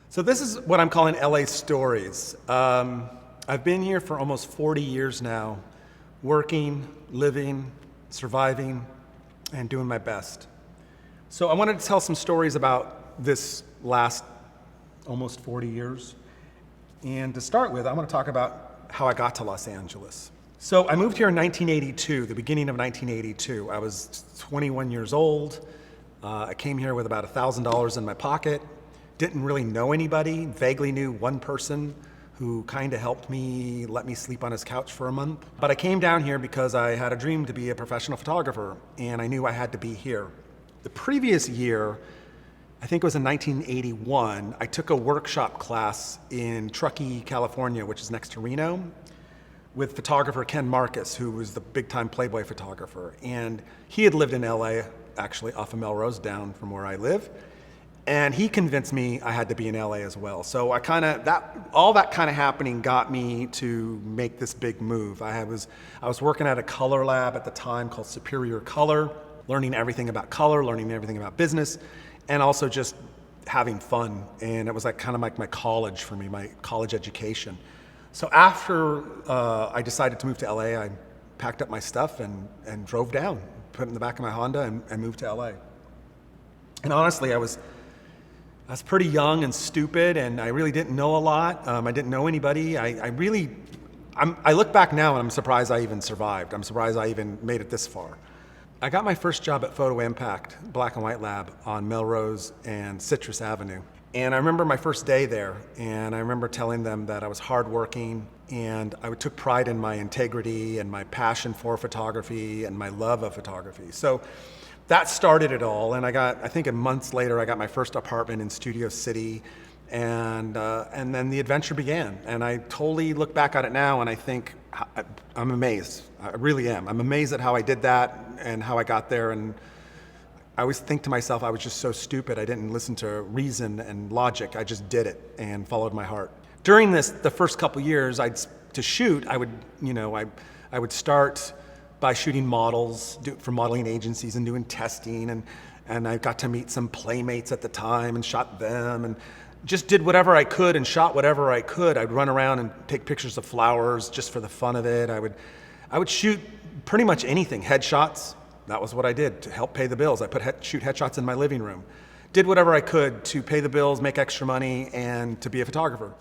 So this is what I'm calling LA Stories. I've been here for almost 40 years now, working, living, surviving, and doing my best. So I wanted to tell some stories about this last almost 40 years. And to start with, I want to talk about how I got to Los Angeles. So I moved here in 1982, the beginning of 1982. I was 21 years old. I came here with about $1,000 in my pocket. Didn't really know anybody, vaguely knew one person who kind of helped me, let me sleep on his couch for a month. But I came down here because I had a dream to be a professional photographer, and I knew I had to be here. The previous year, I think it was in 1981, I took a workshop class in Truckee, California, which is next to Reno, with photographer Ken Marcus, who was the big-time Playboy photographer. And he had lived in LA, actually off of Melrose, down from where I live. And he convinced me I had to be in LA as well. So all that kind of happening got me to make this big move. I was working at a color lab at the time called Superior Color, learning everything about color, learning everything about business, and also just having fun. And it was kind of like my college for me, my college education. So after I decided to move to LA, I packed up my stuff and drove down, put it in the back of my Honda and moved to LA. And honestly, I was pretty young and stupid, and I really didn't know a lot. I didn't know anybody. I look back now and I'm surprised I even survived. I'm surprised I even made it this far. I got my first job at Photo Impact, black and white lab on Melrose and Citrus Avenue. And I remember my first day there, and I remember telling them that I was hardworking, and I took pride in my integrity and my passion for photography and my love of photography. So that started it all, and I think months later, I got my first apartment in Studio City, and then the adventure began. And I totally look back at it now, and I think I'm amazed. I really am. I'm amazed at how I did that and how I got there. And I always think to myself, I was just so stupid. I didn't listen to reason and logic. I just did it and followed my heart. During the first couple years, I would start by shooting models for modeling agencies and doing testing, and I got to meet some playmates at the time and shot them, and just did whatever I could and shot whatever I could. I'd run around and take pictures of flowers just for the fun of it. I would shoot pretty much anything, headshots. That was what I did to help pay the bills. I shoot headshots in my living room. Did whatever I could to pay the bills, make extra money, and to be a photographer.